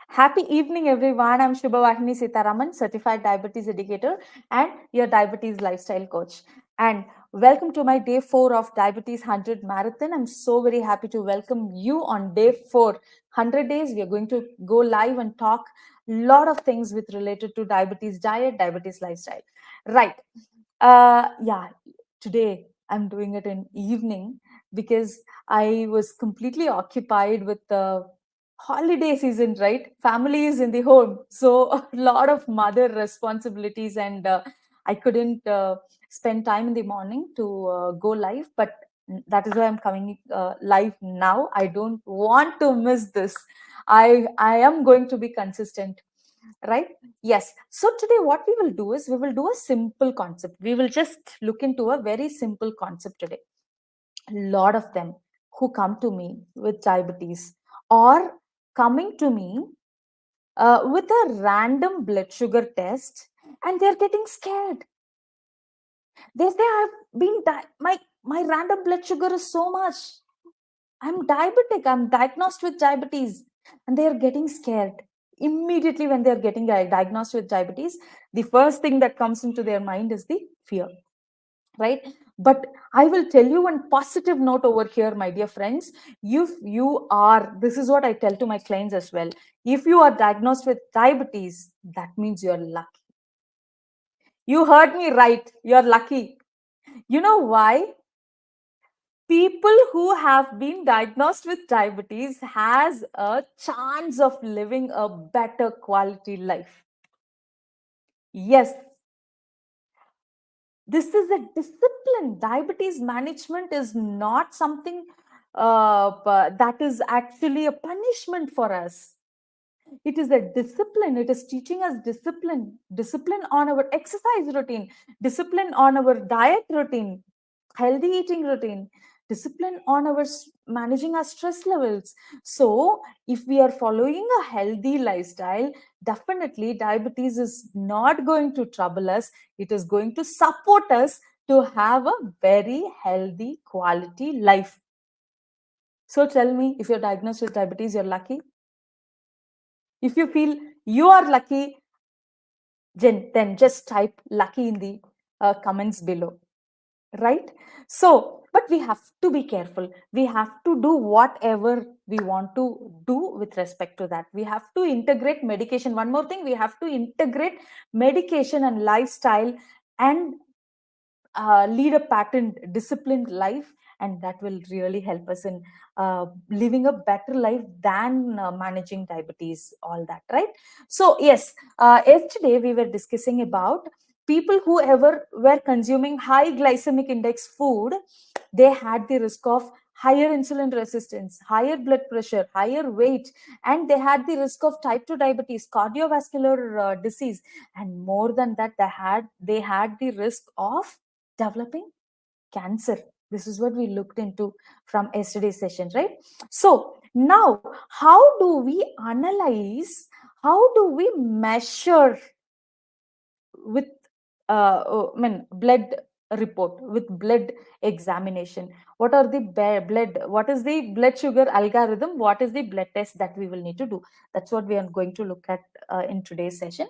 Happy evening, everyone. I'm Shubhavahini Sitaraman, certified diabetes educator and your diabetes lifestyle coach. And welcome to my day 4 of Diabetes 100 Marathon. I'm so very happy to welcome you on day 4, 100 days. We are going to go live and talk a lot of things with related to diabetes diet, diabetes lifestyle. Right. Yeah, today I'm doing it in evening because I was completely occupied with the holiday season, right? Family is in the home, so a lot of mother responsibilities, and I couldn't spend time in the morning to go live. But that is why I'm coming live now. I don't want to miss this. I am going to be consistent, right? Yes. So today what we will do is we will do a simple concept. We will just look into a very simple concept today. A lot of them who come to me with diabetes or coming to me with a random blood sugar test, and they're getting scared. They say, my random blood sugar is so much. I'm diabetic. I'm diagnosed with diabetes. And they're getting scared. Immediately when they're getting diagnosed with diabetes, the first thing that comes into their mind is the fear, right? But I will tell you one positive note over here, my dear friends. If you are, this is what I tell to my clients as well. If you are diagnosed with diabetes, that means you're lucky. You heard me right. You're lucky. You know why? People who have been diagnosed with diabetes has a chance of living a better quality life. Yes, this is a discipline. Diabetes management is not something that is actually a punishment for us. It is a discipline. It is teaching us discipline, discipline on our exercise routine, discipline on our diet routine, healthy eating routine, discipline on our managing our stress levels. So if we are following a healthy lifestyle, definitely diabetes is not going to trouble us. It is going to support us to have a very healthy quality life. So tell me, if you're diagnosed with diabetes, you're lucky. If you feel you are lucky, then just type lucky in the comments below, right? So, but we have to be careful. We have to do whatever we want to do with respect to that. We have to integrate medication. One more thing, we have to integrate medication and lifestyle and lead a patterned, disciplined life, and that will really help us in living a better life than managing diabetes, all that, right? So, yes, yesterday we were discussing about people who ever were consuming high glycemic index food, they had the risk of higher insulin resistance, higher blood pressure, higher weight, and they had the risk of type 2 diabetes, cardiovascular disease, and more than that, they had the risk of developing cancer. This is what we looked into from yesterday's session, right? So now, how do we analyze, how do we measure with blood report, with blood examination? What are the blood, what is the blood sugar algorithm, what is the blood test that we will need to do? That's what we are going to look at in today's session.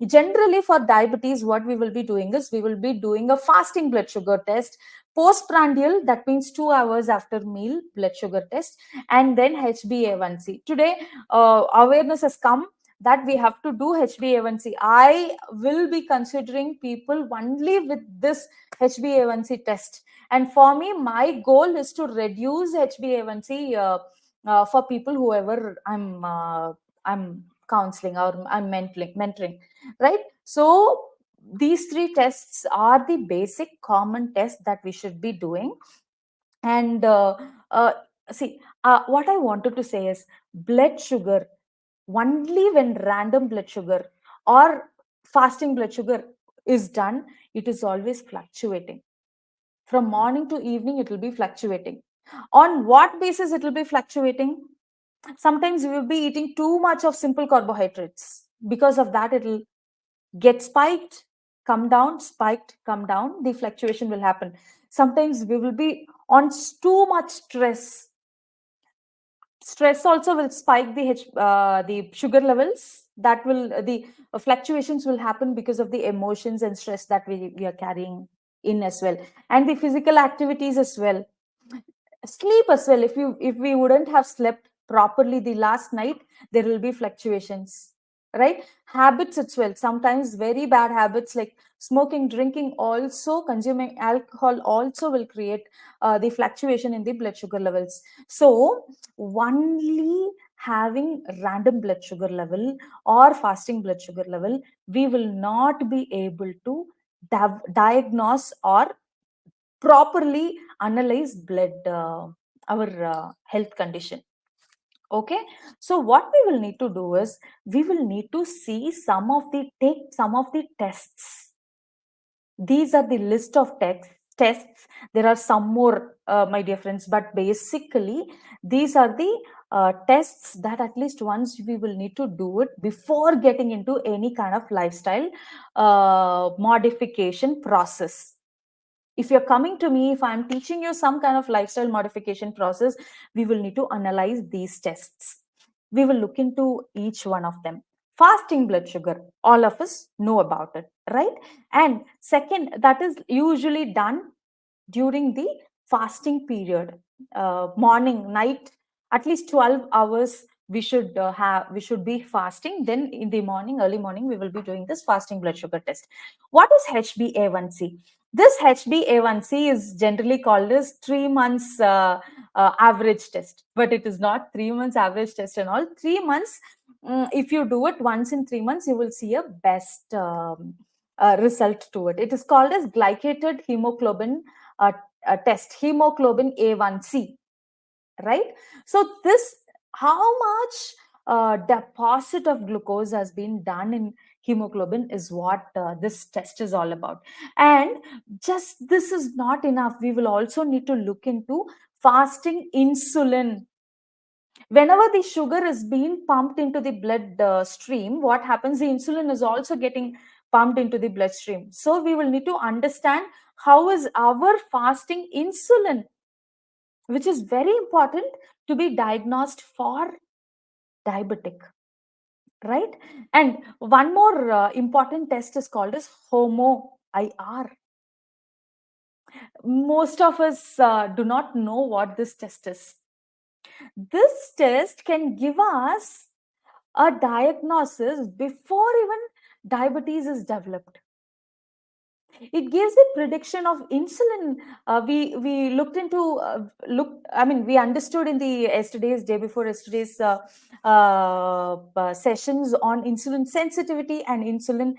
Generally for diabetes, what we will be doing is we will be doing a fasting blood sugar test, postprandial, that means 2 hours after meal blood sugar test, and then HbA1c. Today awareness has come that we have to do HbA1c. I will be considering people only with this HbA1c test. And for me, my goal is to reduce HbA1c for people whoever I'm counseling or I'm mentoring, right? So these three tests are the basic common tests that we should be doing. And uh, see, what I wanted to say is blood sugar, only when random blood sugar or fasting blood sugar is done, it is always fluctuating. From morning to evening, it will be fluctuating. On what basis it will be fluctuating? Sometimes we will be eating too much of simple carbohydrates. Because of that, it will get spiked, come down, spiked, come down. The fluctuation will happen. Sometimes we will be on too much stress. Stress also will spike the sugar levels. That will the fluctuations will happen because of the emotions and stress that we are carrying in as well, and the physical activities as well. Sleep as well. If we wouldn't have slept properly the last night, there will be fluctuations, right? Habits as well. Sometimes very bad habits like smoking, drinking, also consuming alcohol also will create the fluctuation in the blood sugar levels. So only having random blood sugar level or fasting blood sugar level, we will not be able to diagnose or properly analyze blood, our health condition. Okay, so what we will need to do is we will need to see take some of the tests. These are the list of tests. There are some more, my dear friends, but basically these are the tests that at least once we will need to do it before getting into any kind of lifestyle modification process. If you're coming to me, if I'm teaching you some kind of lifestyle modification process, we will need to analyze these tests. We will look into each one of them. Fasting blood sugar, all of us know about it, right? And second, that is usually done during the fasting period, morning, night, at least 12 hours we should be fasting. Then in the morning, early morning, we will be doing this fasting blood sugar test. What is HbA1c? This HbA1c is generally called as 3 months average test, but it is not 3 months average test and all. 3 months, if you do it once in 3 months, you will see a best result to it. It is called as glycated hemoglobin uh, test, hemoglobin A1c, right? So this, how much deposit of glucose has been done in hemoglobin is what this test is all about. And just this is not enough. We will also need to look into fasting insulin. Whenever the sugar is being pumped into the blood stream, what happens? The insulin is also getting pumped into the bloodstream. So we will need to understand how is our fasting insulin, which is very important to be diagnosed for diabetic, right? And one more important test is called as homo IR. Most of us do not know what this test is. This test can give us a diagnosis before even diabetes is developed. It gives a prediction of insulin. We looked into I mean, we understood in the yesterday's day before yesterday's sessions on insulin sensitivity and insulin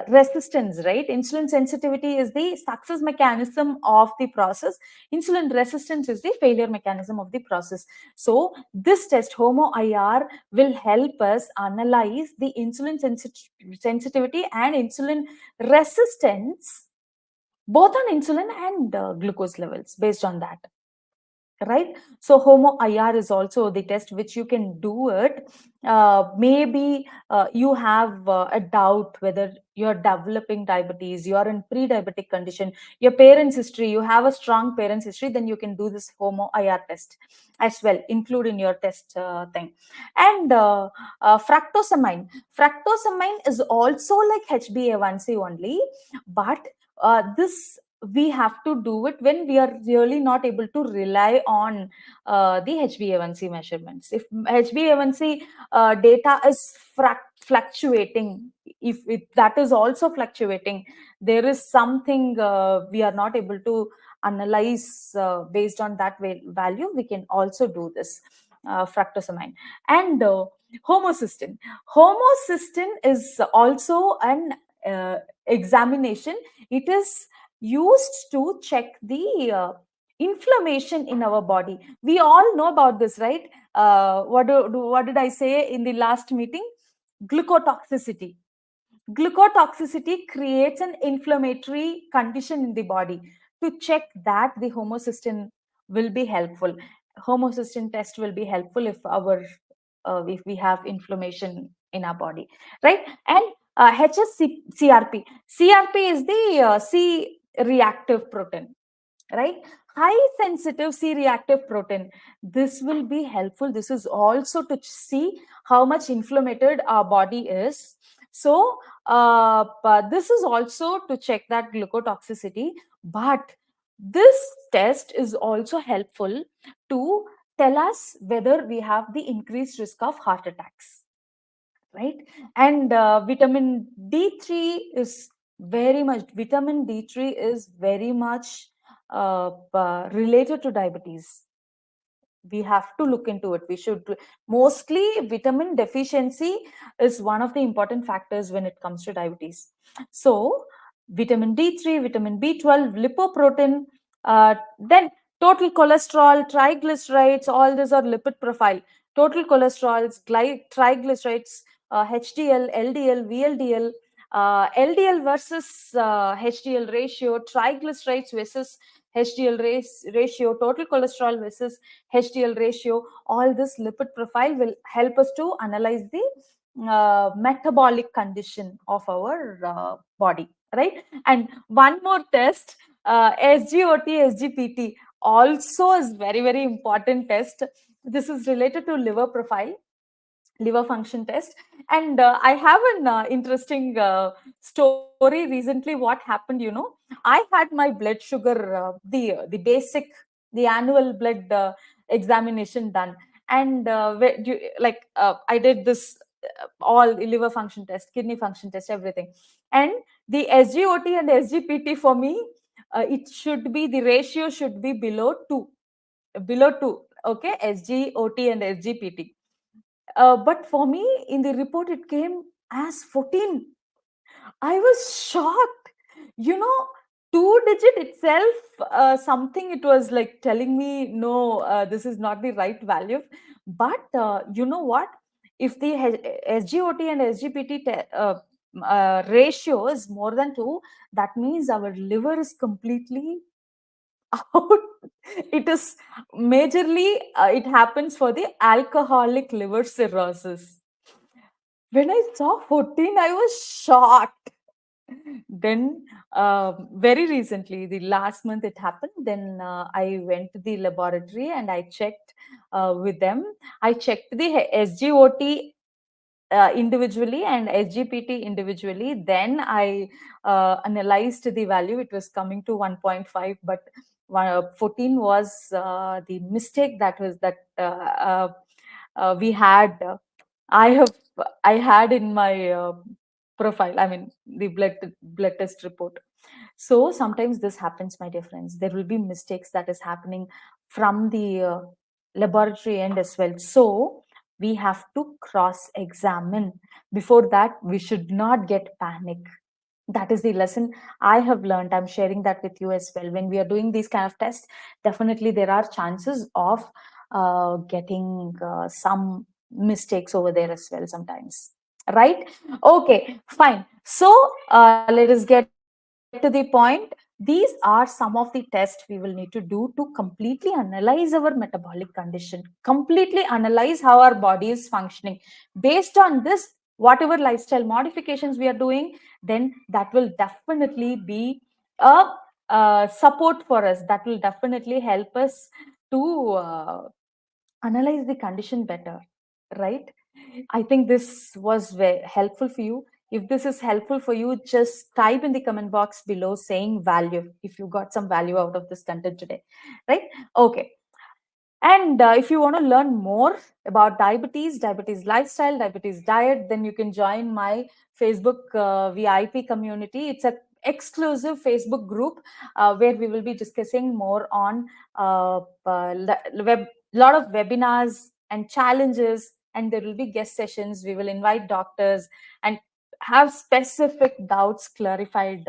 resistance, right? Insulin sensitivity is the success mechanism of the process. Insulin resistance is the failure mechanism of the process. So this test, homo IR, will help us analyze the insulin sensitivity and insulin resistance, both on insulin and glucose levels. Based on that, right? So homo IR is also the test which you can do it. Maybe you have a doubt whether you're developing diabetes, you're in pre-diabetic condition, your parents history, you have a strong parents history, then you can do this homo IR test as well, include in your test thing. And fructosamine is also like HbA1c only, but this we have to do it when we are really not able to rely on the HbA1c measurements. If HbA1c data is fluctuating, if that is also fluctuating, there is something we are not able to analyze based on that value. We can also do this fructosamine. And homocysteine. Homocysteine is also an examination. It is used to check the inflammation in our body. We all know about this, right? What did I say in the last meeting? Glucotoxicity. Glucotoxicity creates an inflammatory condition in the body. To check that, the homocysteine will be helpful. Homocysteine test will be helpful if we have inflammation in our body, right? And HSCRP. CRP is the C reactive protein, right? high sensitive C reactive protein. This will be helpful. This is also to see how much inflamed our body is. So but this is also to check that glucotoxicity. But this test is also helpful to tell us whether we have the increased risk of heart attacks, right? And vitamin D3 is very much, vitamin D3 is very much related to diabetes. We have to look into it. We should mostly, vitamin deficiency is one of the important factors when it comes to diabetes. So vitamin D3, vitamin B12, lipoprotein, then total cholesterol, triglycerides, all these are lipid profile. Total cholesterols, triglycerides, HDL, LDL, VLDL, LDL versus HDL ratio, triglycerides versus HDL ratio, total cholesterol versus HDL ratio. All this lipid profile will help us to analyze the metabolic condition of our body, right? And one more test, SGOT, SGPT also is very, very important test. This is related to liver profile, liver function test. And I have an interesting story recently. What happened, I had my blood sugar, the basic, the annual blood examination done. And I did this all liver function test, kidney function test, everything. And the SGOT and SGPT for me, it should be, the ratio should be below 2, below 2. Okay, SGOT and SGPT. But for me, in the report, it came as 14. I was shocked. You know, two digit itself, something it was like telling me, no, this is not the right value. But you know what? If the SGOT and SGPT ratio is more than 2, that means our liver is completely out. It is majorly, it happens for the alcoholic liver cirrhosis. When I saw 14, I was shocked. Then, very recently, the last month it happened. Then I went to the laboratory and I checked with them. I checked the SGOT individually and SGPT individually. Then I analyzed the value. It was coming to 1.5, but 14 was the mistake that we had. I have I had in my profile. I mean, the blood test report. So sometimes this happens, my dear friends. There will be mistakes that is happening from the laboratory end as well. So we have to cross examine. Before that, we should not get panic. That is the lesson I have learned. I'm sharing that with you as well. When we are doing these kind of tests, definitely there are chances of getting some mistakes over there as well sometimes, right? Okay, fine. So let us get to the point. These are some of the tests we will need to do to completely analyze our metabolic condition, completely analyze how our body is functioning. Based on this, whatever lifestyle modifications we are doing, then that will definitely be a support for us. That will definitely help us to analyze the condition better, right? I think this was very helpful for you. If this is helpful for you, just type in the comment box below saying value, if you got some value out of this content today, right? Okay. And if you want to learn more about diabetes, diabetes lifestyle, diabetes diet, then you can join my Facebook VIP community. It's a exclusive Facebook group where we will be discussing more on lot of webinars and challenges, and there will be guest sessions. We will invite doctors and have specific doubts clarified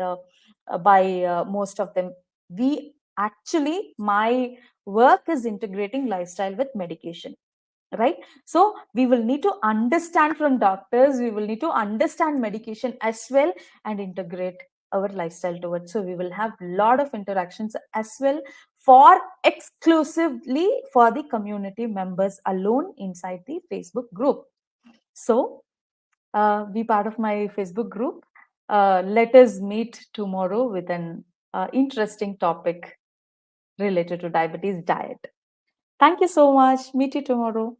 by most of them. We actually, my work is integrating lifestyle with medication, right? So we will need to understand from doctors, we will need to understand medication as well, and integrate our lifestyle towards. So we will have a lot of interactions as well, for exclusively for the community members alone inside the Facebook group. So be part of my Facebook group. Let us meet tomorrow with an interesting topic. related to diabetes diet. Thank you so much. Meet you tomorrow.